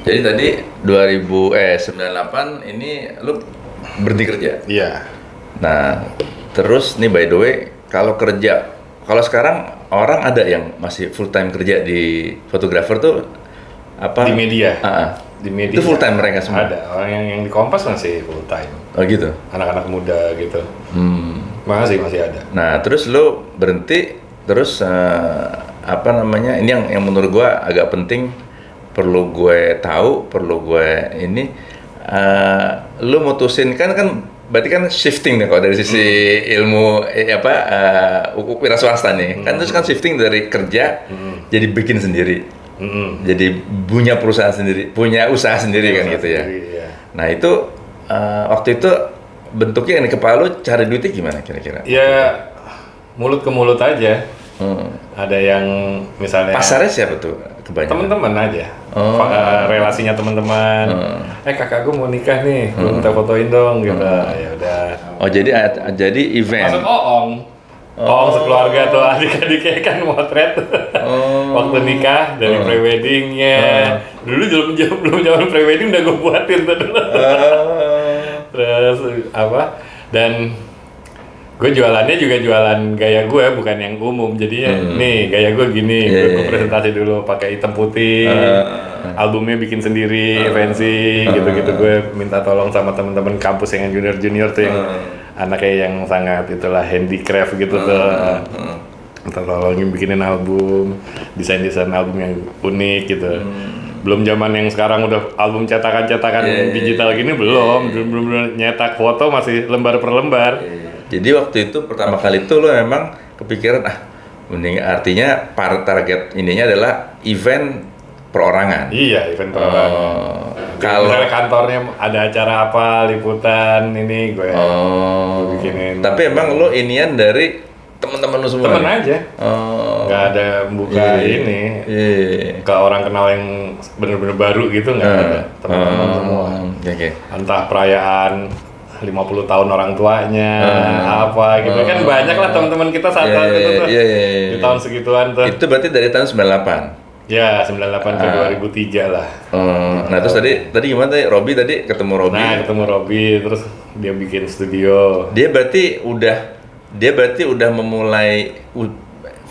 Jadi tadi 98 ini lu berhenti kerja. Iya. Nah, terus nih by the way, kalau sekarang orang ada yang masih full time kerja di fotografer tuh apa? Di media. Di media. Itu full time mereka semua. Ada orang yang di Kompas masih full time. Oh gitu. Anak-anak muda gitu. Masih ada. Nah, terus lu berhenti, terus apa namanya? Ini yang menurut gua agak penting, perlu gue tahu, perlu gue ini. Lu mutusin kan berarti kan shifting nih kalau dari sisi ilmu wira swasta nih. Kan terus kan shifting dari kerja jadi bikin sendiri. Jadi punya perusahaan sendiri, punya usaha sendiri kan gitu ya. Iya. Nah, itu waktu itu bentuknya yang di kepala lu cari duitnya gimana kira-kira? Ya mulut ke mulut aja. Ada yang misalnya Pasarnya siapa tuh kebanyakan? teman-teman aja. Relasinya teman-teman. Kakak gue mau nikah nih, gue minta fotoin dong gitu. Ya udah. Oh, jadi event. Masuk Oong sekeluarga tuh adik-adiknya kan motret waktu nikah dari preweddingnya. Dulu belum zaman prewedding udah gue buatin tuh dulu. Terus apa? Dan gue jualannya juga jualan gaya gue, bukan yang umum. Jadinya nih gaya gue gini, gue presentasi dulu pakai hitam putih. Albumnya bikin sendiri, fancy gitu-gitu. Gue minta tolong sama teman-teman kampus yang junior tuh yang anaknya yang sangat itulah handicraft gitu tuh. Minta tolongin bikinin album, desain album yang unik gitu. Belum zaman yang sekarang udah album cetakan digital gini, belum nyetak foto, masih lembar per lembar. Jadi waktu itu pertama kali itu lo emang kepikiran mending, artinya target ininya adalah event perorangan. Iya, event perorangan. Kalau misalnya kantornya ada acara apa, liputan ini gue bikinin. Tapi emang lo inian dari teman-teman lo semua? Temen aja. Nggak ada buka ini ke orang kenal yang bener-bener baru gitu, nggak ada. Teman-teman semua. Entah perayaan 50 tahun orang tuanya, apa gitu kan banyak lah teman-teman kita saat itu tuh di tahun segituan tuh. Itu berarti dari tahun 98? Ya, 98 ke 2003 lah. Nah, terus tadi gimana tadi? Ketemu Robby. Nah, ketemu Robby, terus dia bikin studio. Dia berarti udah memulai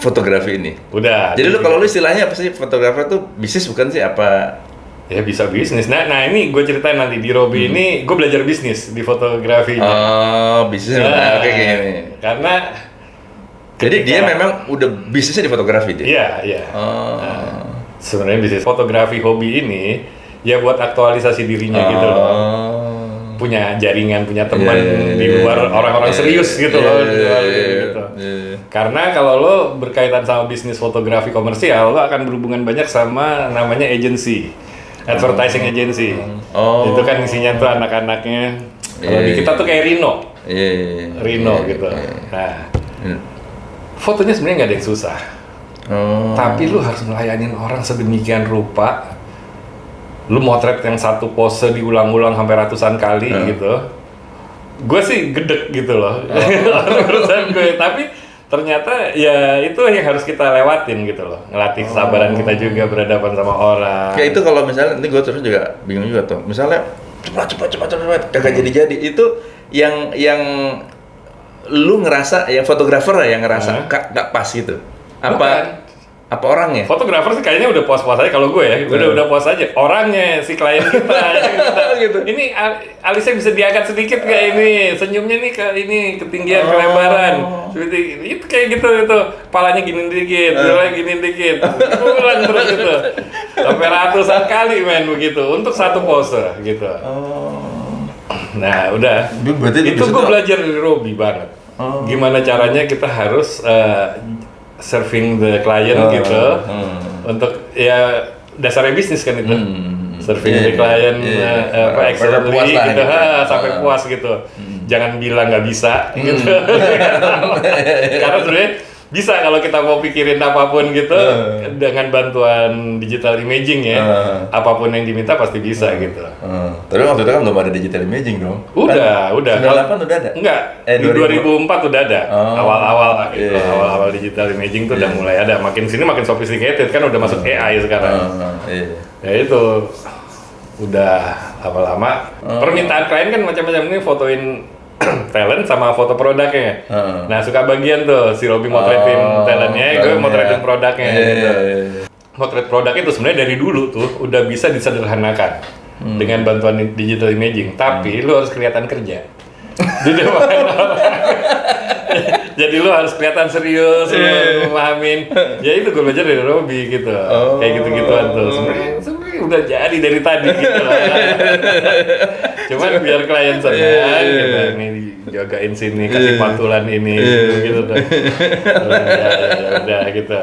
fotografi ini? Udah. Jadi kalau lu istilahnya apa sih, fotografer tuh bisnis bukan sih, apa? Ya bisa bisnis. Nah ini gue ceritain nanti di Robby ini gue belajar bisnis di fotografinya. Bisnis. Oke, gini. Karena jadi dia memang udah bisnisnya di fotografi dia. Iya. Sebenarnya bisnis fotografi hobi ini ya buat aktualisasi dirinya gitu loh. Punya jaringan, punya teman di luar orang-orang serius gitu loh. Karena kalau lo berkaitan sama bisnis fotografi komersial, lo akan berhubungan banyak sama namanya agency. Advertising agency. Itu kan isinya tuh anak-anaknya. Kalau di kita tuh kayak Rino gitu. Nah, fotonya sebenarnya nggak ada yang susah. Tapi lu harus melayanin orang sedemikian rupa. Lu motret yang satu pose diulang-ulang sampai ratusan kali gitu. Gue sih gedek gitu loh. Urusan gue. Tapi ternyata ya itu yang harus kita lewatin gitu loh, ngelatih kesabaran kita juga berhadapan sama orang. Kayak itu kalau misalnya, ini gue terus juga bingung juga tuh, misalnya cepat kagak jadi itu yang lu ngerasa, yang fotografer yang ngerasa gak pas gitu. Apa orangnya? Fotografer sih kayaknya udah puas-puas aja kalau gue ya, udah puas aja. Orangnya si klien kita, gitu. Ini alisnya bisa diangkat sedikit kayak ini, senyumnya nih ke ini ketinggian, kelebaran. Seperti itu kayak gitu itu, kepalanya gini dikit, gini dikit. Ulang terus gitu. Sampai ratusan kali begitu untuk satu pose gitu. Nah, udah. Itu gue belajar dari Robby banget. Gimana caranya kita harus serving the client gitu untuk ya dasarnya bisnis kan itu serving the client excellently gitu sampai puas gitu. Jangan bilang nggak bisa gitu. Karena sebenarnya bisa kalau kita mau pikirin apapun gitu dengan bantuan digital imaging ya, apapun yang diminta pasti bisa gitu. Tapi waktu itu kan belum ada digital imaging dong? Udah. 98 udah ada? Enggak, di 2004 udah ada. Awal-awal lah gitu. Awal-awal digital imaging tuh udah mulai ada. Makin sini makin sophisticated kan, udah masuk AI sekarang. Ya itu udah lama-lama permintaan klien kan macam-macam, ini fotoin talent sama foto produknya. Nah suka bagian tuh si Robby motretin talentnya, gue motretin produknya. Gitu. Motret produk itu sebenarnya dari dulu tuh udah bisa disederhanakan dengan bantuan digital imaging, tapi lu harus kelihatan kerja di depan orang. Jadi lu harus kelihatan serius, lu memahamin. Ya itu gue belajar dari Robby gitu, kayak gitu-gituan tuh. Sebenarnya udah jadi dari tadi gitu lah. Cuman biar klien senang, gitu, nih jagain sini, kasih pantulan ini, gitu tuh. Udah gitu.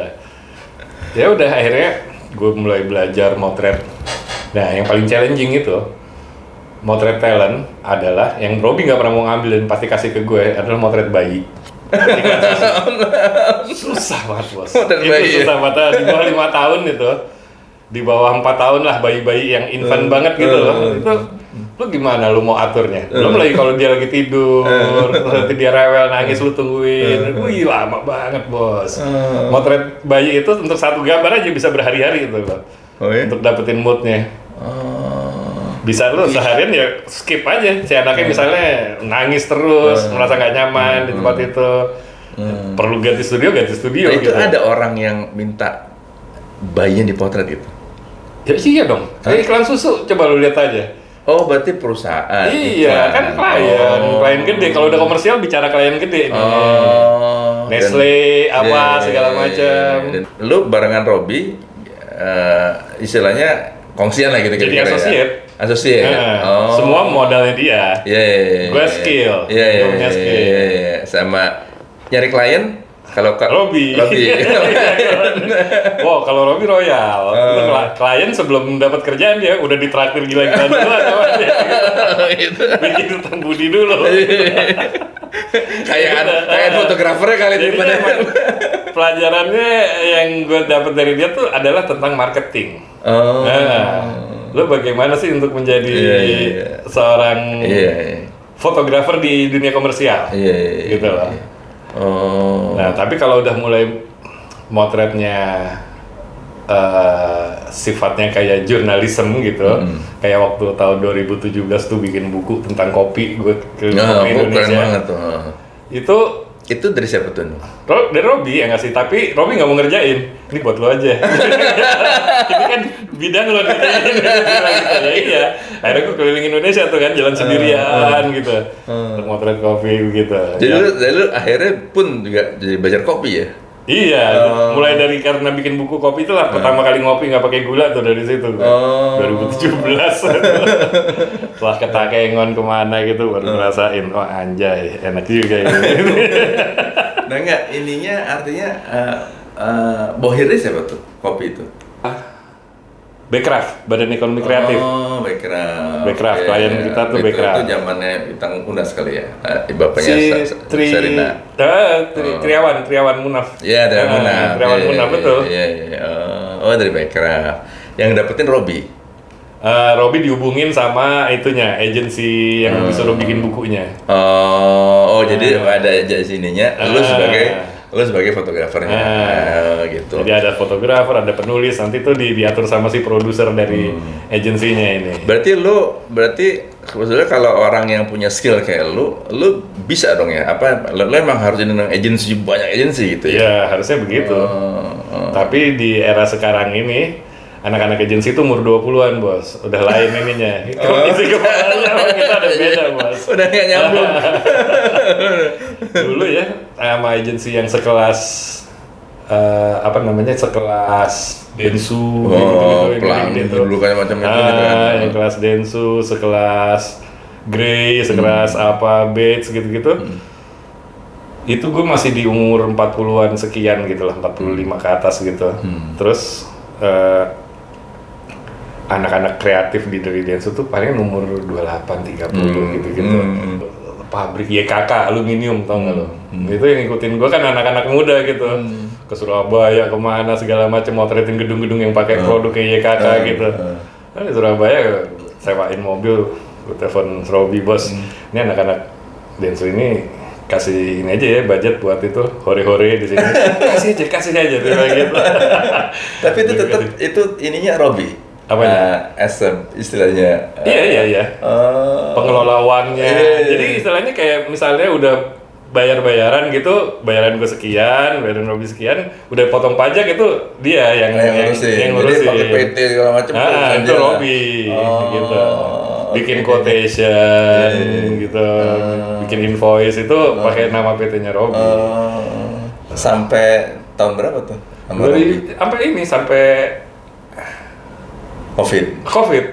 Ya udah akhirnya gue mulai belajar motret. Nah yang paling challenging itu motret talent adalah yang Robby nggak pernah mau ngambil dan pasti kasih ke gue adalah motret bayi. Susah banget bos. Itu susah banget. Di bawah 5 tahun itu, di bawah 4 tahun lah bayi-bayi yang infant banget gitu loh. Itu lu gimana lu mau aturnya? Belum lagi kalau dia lagi tidur, terus nanti dia rewel nangis lu tungguin. Wih lama banget bos. Motret bayi itu untuk satu gambar aja bisa berhari-hari gitu loh. Untuk dapetin moodnya. Bisa lu seharian ya skip aja, si anaknya misalnya nangis terus, merasa nggak nyaman di tempat itu, perlu ganti studio Nah, itu gitu. ada orang yang minta bayinya dipotret gitu? Ya iya dong, kayak iklan susu, coba lu lihat aja. Oh berarti perusahaan? Iya, kan klien gede, kalau udah komersial bicara klien gede nih. Nestle, segala macam. Lu barengan Robby, istilahnya kongsian lah gitu Jadi associate. Semua modalnya dia. Gue skill. Punya skill. Sama nyari klien kalau Robby. Wow, kalau Robby royal. Itu klien sebelum dapat kerjaan dia udah ditraktir gila-gilaan dulu sama dia. Bikin utang budi dulu. kayak fotografernya kali itu. Pelajarannya yang gue dapat dari dia tuh adalah tentang marketing. Lo bagaimana sih untuk menjadi seorang fotografer di dunia komersial, gitu loh. Nah, tapi kalau udah mulai motretnya sifatnya kayak jurnalisme gitu, kayak waktu tahun 2017 tuh bikin buku tentang kopi, gue keliling Indonesia. Keren banget tuh. Itu dari siapa tuh? Dari Robby ya nggak sih, tapi Robby nggak mau ngerjain. Ini buat lo aja. Ini kan bidang lo ngerjain. Ya iya. Akhirnya gue keliling Indonesia tuh kan, jalan sendirian gitu, untuk motret kopi gitu. Jadi lu akhirnya pun juga jadi belajar kopi ya? Iya, mulai dari karena bikin buku kopi itulah pertama kali ngopi nggak pakai gula tuh dari situ. 2017. Setelah ke Takengon kemana gitu baru ngerasain, oh anjay enak juga ini. Nah enggak, ininya artinya bohirnya siapa tuh kopi itu? Bekraf, Badan Ekonomi Kreatif. Oh, Bekraf. Bekraf, klien kita tuh Bekraf. Itu zamannya Bintang Unas kali ya? Bapaknya Serina. Triawan Munaf. Iya, Triawan Munaf. Triawan Munaf, betul. Iya. Oh, dari Bekraf. Yang dapetin Robby? Robby dihubungin sama itunya, agensi yang disuruh bikin bukunya. Jadi ada agensinya, lu sebagai fotografernya, gitu. Jadi ada fotografer, ada penulis, nanti tuh diatur sama si produser dari agensinya ini. Berarti sebetulnya kalau orang yang punya skill kayak lu bisa dong ya? Lu emang harus jadi agensi, banyak agensi gitu ya? Iya, harusnya begitu. Tapi di era sekarang ini, anak-anak agensi itu umur 20-an, bos. Udah lain ininya. Isi kepalanya sama kita ada beda, bos. Udah nggak nyambung. Dulu ya, sama agensi yang sekelas sekelas Densu gitu. Dulu kayak macam itu gitu kan. Yang kelas Densu, sekelas Grey, sekelas Bates gitu-gitu. Itu gue masih di umur 40-an sekian gitu lah, 45 ke atas gitu. Terus anak-anak kreatif dari Densu tuh paling umur 28, 30 gitu-gitu. Pabrik YKK aluminium, tau nggak lo? Itu yang ngikutin gue kan anak-anak muda gitu, ke Surabaya kemana segala macam, motretin gedung-gedung yang pakai produk kayak YKK gitu. Nah, di Surabaya sewain mobil, gue telepon Robby, bos, ini anak-anak Densu ini kasih ini aja ya budget buat itu hore-hore di sini. kasih aja gitu. Tapi itu tetap itu ininya Robby. Apanya? Istilahnya. Iya. Pengelola uangnya. Jadi istilahnya kayak misalnya udah bayaran gitu, bayaran gue sekian, bayaran Robi sekian, udah potong pajak itu dia yang ngurusin. Jadi pakai PT segala macam Itu Robi gitu. Bikin quotation gitu, bikin invoice itu pakai nama PT-nya Robi. Sampai tahun berapa tuh? Sampai COVID.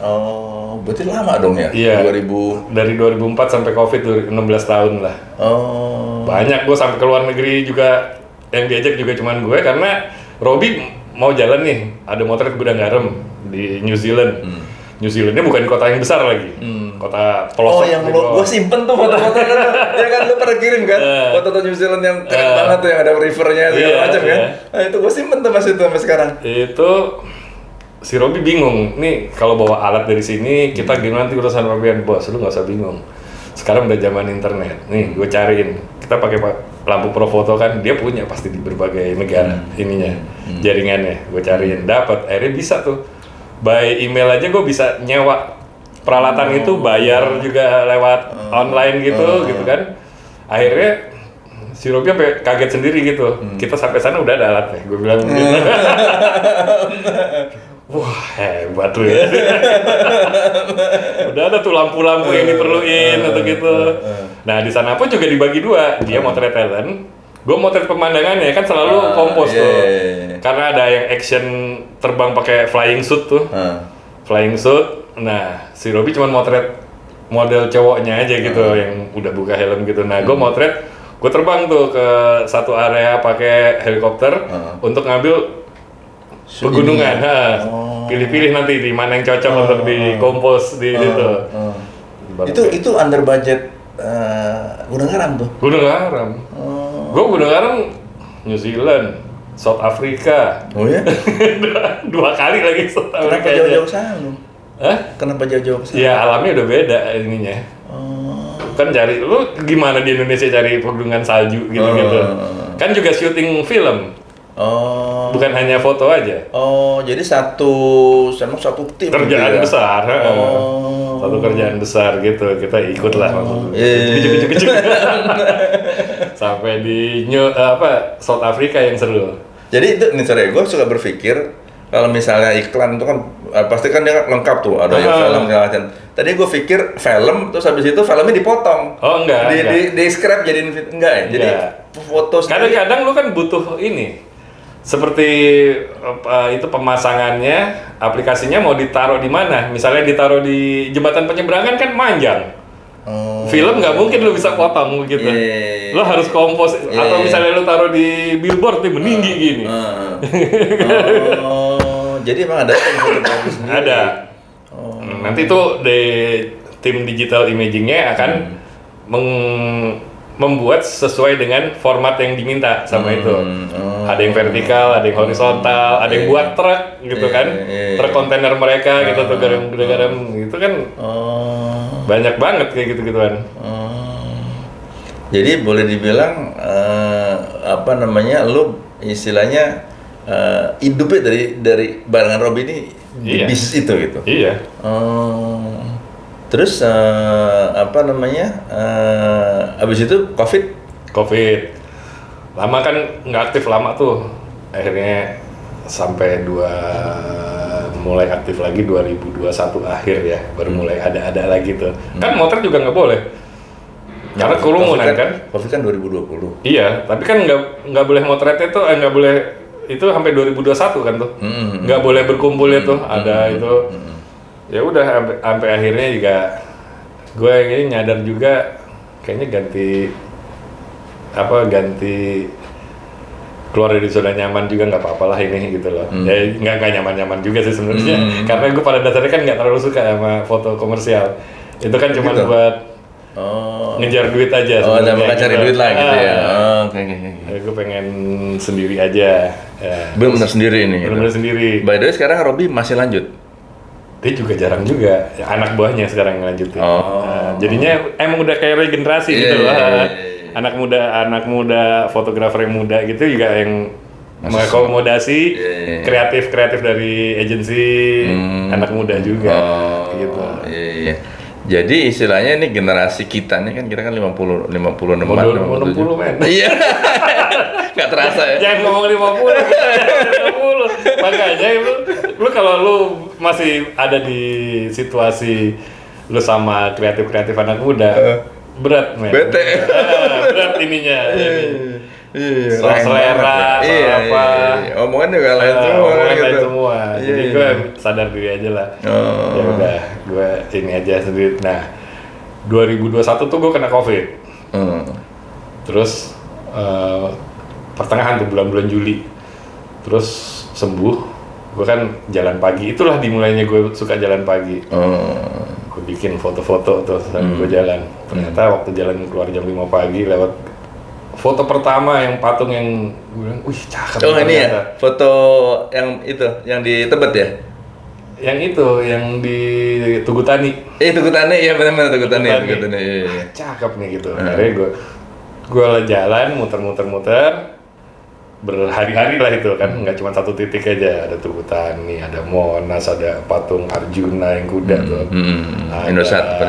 Oh, berarti lama dong ya? Iya. 2000. Dari 2004 sampai COVID 16 tahun lah. Oh. Banyak gue sampai ke luar negeri juga, yang diajak juga cuman gue karena Robi mau jalan nih, ada motret gudang garam di New Zealand. New Zealandnya bukan kota yang besar lagi, kota pelosok. Oh, yang gue simpen tuh foto-foto kan, ya kan lu pernah kirim kan, foto-foto New Zealand yang keren banget tuh, yang ada rivernya segala macam kan. Nah itu gue simpen tuh sampai sekarang. Itu si Robi bingung, nih kalau bawa alat dari sini kita gimana nanti urusan Robian. Bos, lu nggak usah bingung. Sekarang udah zaman internet, nih gue cariin. Kita pakai lampu profoto kan, dia punya pasti di berbagai negara jaringannya. Gue cariin, dapat. Akhirnya bisa tuh. By email aja gue bisa nyewa peralatan itu, bayar juga lewat online gitu kan. Akhirnya si Robi sampai kaget sendiri gitu. Kita sampai sana udah ada alatnya, gue bilang gitu. Wah, hebat lu ya. Udah ada tuh lampu-lampu yang diperluin atau gitu. Nah, di sana pun juga dibagi dua. Dia motret talent, gue motret pemandangannya kan selalu kompos tuh. Karena ada yang action terbang pakai flying suit tuh. Flying suit. Nah, si Robi cuma motret model cowoknya aja gitu yang udah buka helm gitu. Nah, gue motret, gue terbang tuh ke satu area pakai helikopter untuk ngambil pegunungan. Pilih-pilih nanti di mana yang cocok untuk dikompos di situ. Itu under budget Gunung Garam tuh. Gunung Garam. Gue Gunung Garam New Zealand, South Africa. Oh ya? 2 kali lagi South Africa. Kenapa jauh-jauh sana lu? Hah? Kenapa jauh-jauh sana? Ya alamnya udah beda ininya. Kan cari, lu gimana di Indonesia cari pegunungan salju gitu-gitu. Kan juga syuting film. Bukan hanya foto aja. Jadi satu tim kerjaan gitu ya? besar. Satu kerjaan besar gitu, kita ikut lah. Kecil-kecil. Sampai di South Africa yang seru. Jadi itu nih gue suka berpikir kalau misalnya iklan itu kan pasti kan dia lengkap tuh, ada yang film segala macam. Tadi gue pikir film, terus habis itu filmnya dipotong. Oh enggak. Di scrap jadiin enggak ya? Jadi foto sendiri. Kadang-kadang lu kan butuh ini. Seperti itu pemasangannya, aplikasinya mau ditaruh di mana? Misalnya ditaruh di jembatan penyeberangan kan panjang. Film nggak mungkin lu bisa potong begitu. Lu harus kompos atau misalnya lu taruh di billboard nih meninggi gini. Jadi emang ada fotografi sendiri. Ada. Nanti tuh di tim digital imagingnya akan membuat sesuai dengan format yang diminta sama itu. Ada yang vertikal, ada yang horizontal, ada yang buat truk gitu kan. Truk kontainer mereka gitu tuh garam gitu kan. Banyak banget kayak gitu-gituan. Jadi boleh dibilang lu istilahnya hidupnya dari barengan Robi ini di bisnis itu gitu. Iya. Terus abis itu COVID lama kan nggak aktif lama tuh, akhirnya sampai mulai aktif lagi 2021 akhir ya, baru mulai ada lagi tuh. Kan motor juga nggak boleh karena kerumunan kan. COVID kan 2020. Iya, tapi kan nggak boleh motretnya tuh nggak boleh itu sampai 2021 kan tuh, nggak boleh berkumpul itu ada itu. Ya udah sampai akhirnya juga gue yang ini nyadar juga kayaknya ganti keluar dari zona nyaman juga nggak apa-apa lah ini gitu loh. Ya nggak nyaman-nyaman juga sih sebenarnya karena gue pada dasarnya kan nggak terlalu suka sama foto komersial. Itu kan cuma gitu. Buat ngejar duit aja sebenarnya. Bukan cari duit lah gitu ya. Oke. Gue pengen sendiri aja. Benar-benar sendiri ini. Benar-benar sendiri. By the way sekarang Robi masih lanjut? Dia juga jarang juga, ya, anak buahnya sekarang ngelanjutin. Jadinya emang udah kayak regenerasi gitu loh. Anak muda fotografer yang muda gitu juga yang mengakomodasi kreatif dari agensi anak muda juga. Gitu. Iya. Jadi istilahnya ini generasi kita nih kan kita kan 56 men. Iya. Nggak terasa ya. Jangan ngomong 50. Makanya lu kalau lu masih ada di situasi lu sama kreatif anak muda, berat men. Bete. Berat ininya. Iya, soal selera, soal apa. Omongan juga lain semua. Lain semua. Jadi gue sadar diri aja lah. Ya udah, gue ini aja sendiri. Nah, 2021 tuh gue kena COVID. Terus pertengahan tuh bulan-bulan Juli. Terus sembuh. Gue kan jalan pagi. Itulah dimulainya gue suka jalan pagi. Gue bikin foto-foto tuh sambil gue jalan. Ternyata waktu jalan keluar jam 5 pagi lewat foto pertama yang patung yang gue bilang, wih cakep. Oh ini ya, foto yang itu, yang di Tebet ya? Yang itu, yang di Tugu Tani. Tugu Tani, ya benar-benar Tugu Tani. Iya. Cakep nih gitu. Akhirnya gue jalan, muter-muter, berhari-hari lah itu kan, nggak cuma satu titik aja. Ada Tugu Tani, ada Monas, ada patung Arjuna yang kuda tuh. Indosat.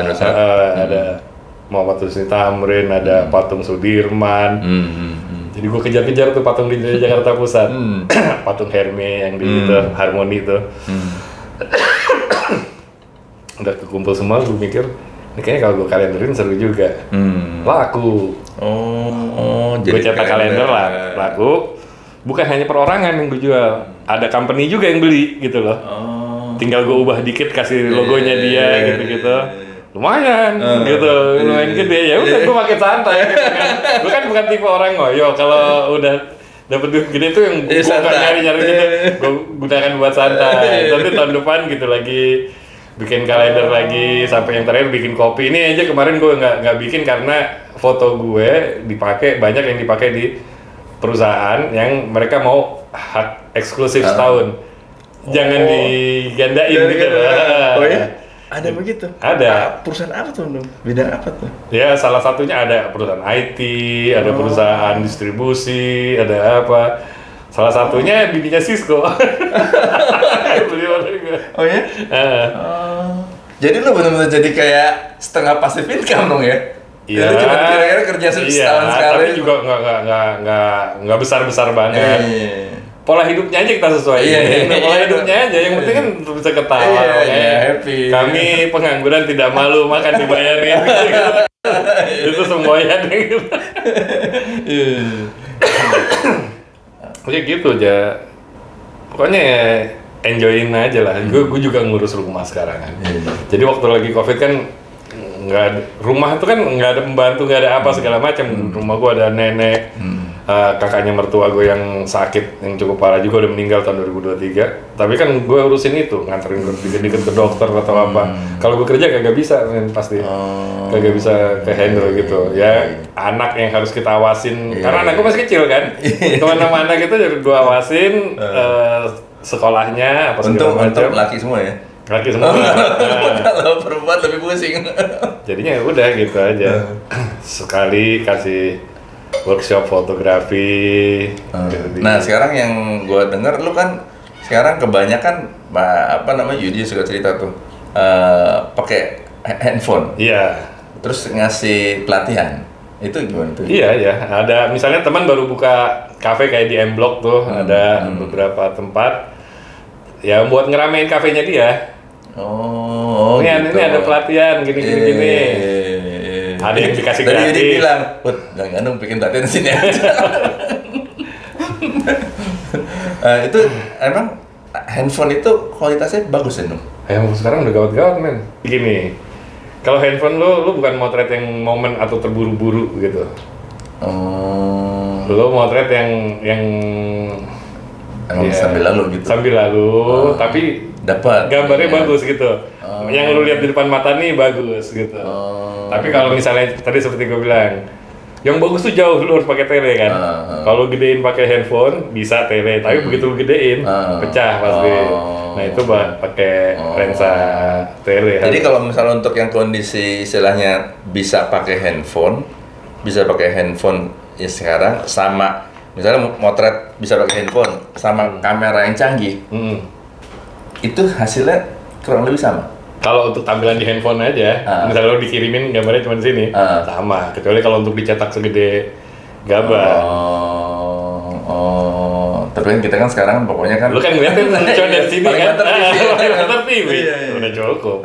Ada Muhammad Husni Tamrin, ada patung Sudirman. Jadi gue kejar-kejar tuh patung di Jakarta Pusat. Patung Herme yang di itu, Harmoni itu. Udah kekumpul semua, gue mikir, ini kayaknya kalau gue kalenderin seru juga. Laku. Gue cetak kalender lah, laku. Bukan hanya perorangan yang gue jual, ada company juga yang beli gitu loh. Tinggal gue ubah dikit, kasih logonya dia gitu-gitu. Lumayan gitu, lumayan gede. Ya udah gue pakai santai gitu kan. Gue kan bukan tipe orang ngoyo, kalau udah dapet duit gede tuh yang gue gak nyari-nyari gitu, gue gunakan buat santai. Nanti tahun depan gitu lagi bikin kalender lagi, sampai yang terakhir bikin kopi. Ini aja kemarin gue nggak bikin karena foto gue dipakai, banyak yang dipakai di perusahaan yang mereka mau hak eksklusif setahun. Jangan digandain gitu. Oh ya? Ada begitu? Ada. Perusahaan apa tuh? Bidang apa tuh? Ya salah satunya ada perusahaan IT, ada perusahaan distribusi, ada apa. Salah satunya bidinya Cisco. Oh ya? Jadi lu benar-benar jadi kayak setengah passive income dong ya? Iya. Jadi cuma kira-kira kerja setahun sekali. Tapi juga nggak besar banget. Pola hidupnya aja kita sesuai. Pola hidupnya aja, yang penting kan bisa ketawa. Happy. Kami pengangguran tidak malu makan dibayarin. Itu semuanya gitu. Oke gitu aja. Pokoknya ya enjoyin aja lah. Gue juga ngurus rumah sekarang kan. Jadi waktu lagi COVID kan rumah itu kan nggak ada pembantu, nggak ada apa segala macam. Rumah gue ada nenek. Kakaknya mertua gue yang sakit, yang cukup parah juga udah meninggal tahun 2023. Tapi kan gue urusin itu, nganterin dikit-dikit ke dokter atau apa. Kalau gue kerja kagak bisa, pasti kagak bisa ke handle gitu. Ya anak yang harus kita awasin, karena anak gue masih kecil kan. Kemana-mana gitu gue awasin sekolahnya apa segala macam. Untuk laki semua ya? Laki semua. Kalau perempuan lebih pusing. Jadinya udah gitu aja. Sekali kasih workshop fotografi. Nah sekarang yang gue dengar lu kan sekarang kebanyakan Yudi suka cerita tuh pakai handphone. Iya. Terus ngasih pelatihan. Itu gimana tuh? Iya. Ada misalnya teman baru buka kafe kayak di M Block tuh, ada beberapa tempat ya buat ngeramein kafenya dia. Ini ada pelatihan gini. Ada yang dikasih gratis. Tadi dia bilang, jangan dong bikin pelatihan sini aja. Itu emang handphone itu kualitasnya bagus ya dong? Handphone sekarang udah gawat-gawat men. Gini, kalau handphone lu bukan motret yang momen atau terburu-buru gitu. Lu motret yang sambil lalu gitu. Sambil lalu, tapi dapat gambarnya bagus gitu. Yang lu lihat di depan mata nih bagus gitu. Tapi kalau misalnya tadi seperti gue bilang, yang bagus tuh jauh, lu harus pakai tele kan. Kalau gedein pakai handphone bisa tele, tapi begitu lu gedein pecah pasti. Nah itu pakai lensa tele. Jadi kalau misalnya untuk yang kondisi istilahnya bisa pakai handphone ya sekarang sama misalnya motret bisa pakai handphone sama kamera yang canggih, itu hasilnya kurang lebih sama. Kalau untuk tampilan di handphone aja, misalnya lo dikirimin gambarnya cuma di sini, sama. Kecuali kalau untuk dicetak segede gaban. Tapi kan kita kan sekarang pokoknya kan. Lu kan ngeliatin cuma dari sini kan? Paling mantap TV. Udah cukup.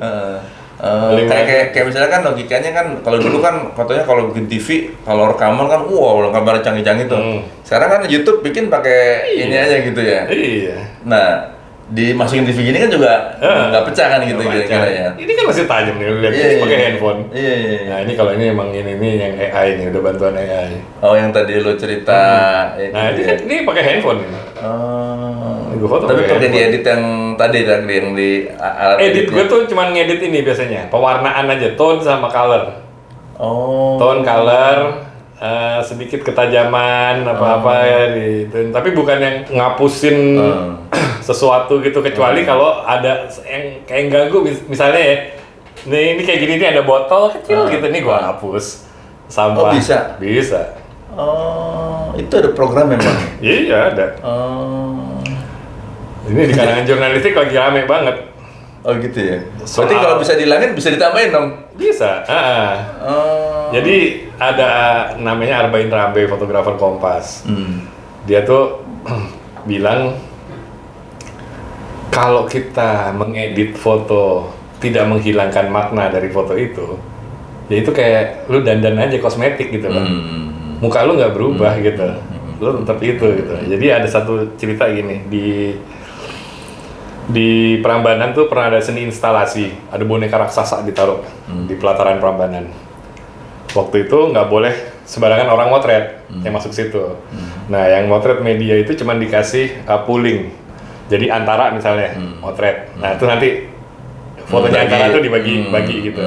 Kayak misalnya kan logikanya kan kalau dulu kan fotonya kalau bikin TV kalau rekaman kan kamera canggih-canggih tuh. Sekarang kan YouTube bikin pakai ini aja gitu ya. Iya. Nah, dimasukin TV gini kan juga nggak pecah kan gitu kira-kira ya. Ini kan masih tajam nih lihat pakai handphone. Iya. Nah, ini kalau ini emang ini yang AI nih, udah bantuan AI. Oh, yang tadi lo cerita nah, ini kan ini pakai handphone ini. Foto tapi pakai diedit yang tadi yang di alat edit gue tuh cuman ngedit ini biasanya, pewarnaan aja, tone sama color. Tone, color, sedikit ketajaman apa-apa ya gitu. Tapi bukan yang ngapusin sesuatu gitu, kecuali kalau ada yang kayak ganggu misalnya ya. Ini kayak gini nih ada botol kecil gitu nih gua hapus. Sampah. Oh, bisa. Bisa. Itu ada program memang. Iya, ada. Ini di kalangan jurnalistik lagi rame banget. Oh gitu ya. Berarti kalau bisa dihilangin bisa ditambahin dong. Bisa. Jadi ada namanya Arbain Rambe, fotografer Kompas. Dia tuh bilang kalau kita mengedit foto tidak menghilangkan makna dari foto itu, ya itu kayak lu dandan aja kosmetik gitu loh. Muka lu nggak berubah gitu, lu tetap itu gitu. Jadi ada satu cerita gini di Prambanan tuh pernah ada seni instalasi, ada boneka raksasa ditaruh di pelataran Prambanan. Waktu itu nggak boleh sembarangan orang motret yang masuk situ. Nah, yang motret media itu cuma dikasih pooling. Jadi antara misalnya motret. Nah, itu nanti fotonya antara tuh dibagi-bagi gitu.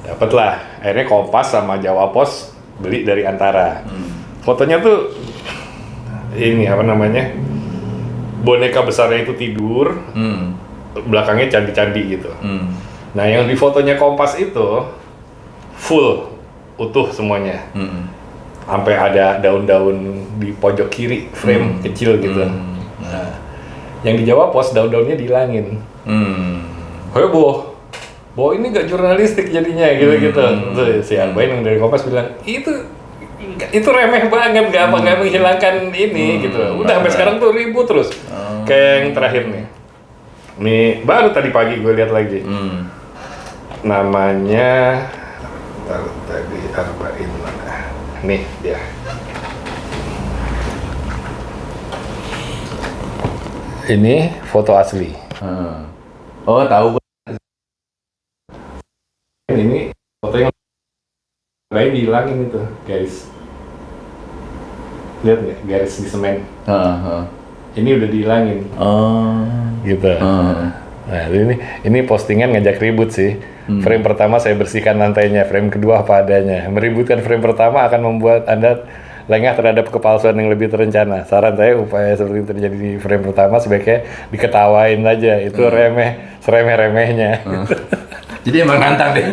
Dapatlah. Akhirnya Kompas sama Jawa Pos beli dari antara. Fotonya tuh ini apa namanya? Boneka besarnya itu tidur, belakangnya candi-candi gitu. Nah, yang di fotonya Kompas itu full, utuh semuanya. Sampai ada daun-daun di pojok kiri, frame kecil gitu. Nah, yang di Jawa Pos daun-daunnya dihilangin. Heboh, bahwa ini gak jurnalistik jadinya gitu-gitu. Tuh, si Arbain yang dari Kompas bilang, itu remeh banget, nggak menghilangkan ini gitu. Udah sampai sekarang tuh ribut terus. Kayak yang terakhir nih. Nih baru tadi pagi gue lihat lagi. Namanya tadi Arbain mana? Nih dia. Ini foto asli. Oh, tahu. Ini foto yang lain dihilangin itu, guys. Lihat nggak garis di semen? Ini udah dihilangin. Gitu. Nah, ini postingan ngajak ribut sih. Frame pertama saya bersihkan lantainya, frame kedua apa adanya. Meributkan frame pertama akan membuat Anda lengah terhadap kepalsuan yang lebih terencana. Saran saya upaya seperti itu terjadi di frame pertama sebaiknya diketawain aja. Itu seremeh-remehnya. Jadi emang nantang deh.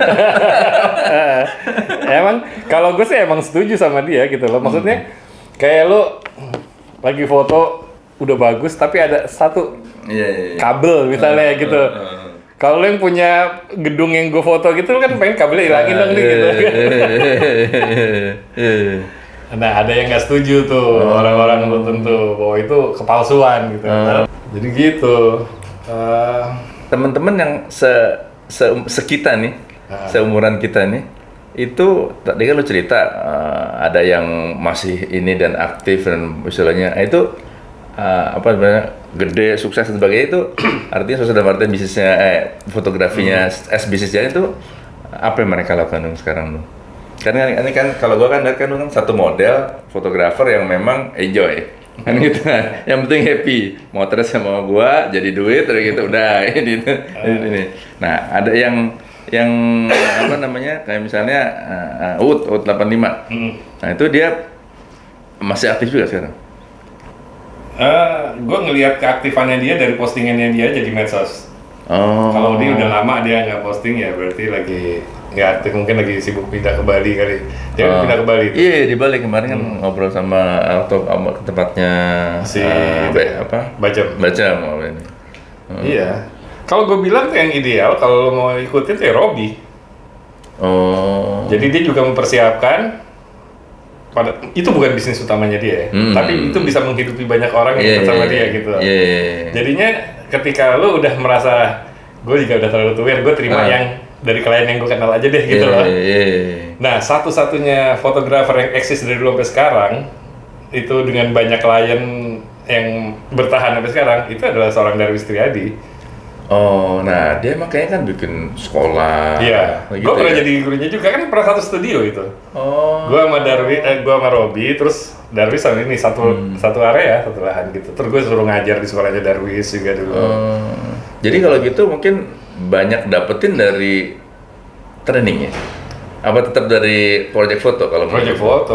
Emang kalau gue sih emang setuju sama dia gitu loh. Maksudnya kayak lo lagi foto udah bagus tapi ada satu kabel misalnya gitu. Kalau lo yang punya gedung yang gue foto gitu lo kan pengen kabelnya hilangin dong nih gitu. Nah, ada yang nggak setuju tuh orang-orang tertentu bahwa itu kepalsuan gitu. Jadi gitu. Teman-teman yang sekita nih, seumuran kita nih, itu tadi kan lu cerita ada yang masih ini dan aktif dan misalnya itu apa sebenarnya gede, sukses dan sebagainya itu artinya sukses dalam artian bisnisnya, fotografinya, bisnisnya itu apa yang mereka lakukan sekarang tuh? Karena ini kan kalau gua kan satu model fotografer yang memang enjoy kan gitu kan, yang penting happy, motret sama gua jadi duit gitu udah ini. Nah ada yang apa namanya kayak misalnya Ut 85, nah itu dia masih aktif juga sekarang. Gue ngelihat keaktifannya dia dari postingannya dia aja di medsos. Kalau dia udah lama dia nggak post posting ya berarti lagi nggak aktif, mungkin lagi sibuk pindah ke Bali kali. Dia pindah ke Bali. Iya, di Bali kemarin kan ngobrol sama atau ke tempatnya Si apa? Bajam. Ini. Iya. Kalau gue bilang yang ideal kalau lo mau ikutin tuh ya Robby. Oh. Jadi dia juga mempersiapkan itu bukan bisnis utamanya dia, tapi itu bisa menghidupi banyak orang yang ikut sama dia gitu. Jadinya ketika lo udah merasa gue juga udah terlalu tua, gue terima yang dari klien yang gue kenal aja deh gitu loh. Nah, satu-satunya fotografer yang eksis dari dulu sampai sekarang itu dengan banyak klien yang bertahan sampai sekarang itu adalah seorang Darwis Triadi. Oh, nah dia makanya kan bikin sekolah. Iya, gitu gue pernah jadi gurunya juga kan, pernah satu studio itu. Oh. Gue sama gue sama Robby, terus Darwis sama ini satu area, satu lahan gitu. Terus gue suruh ngajar di sekolahnya Darwis juga dulu. Jadi kalau gitu mungkin banyak dapetin dari training ya? Apa tetap dari project foto kalau Project foto.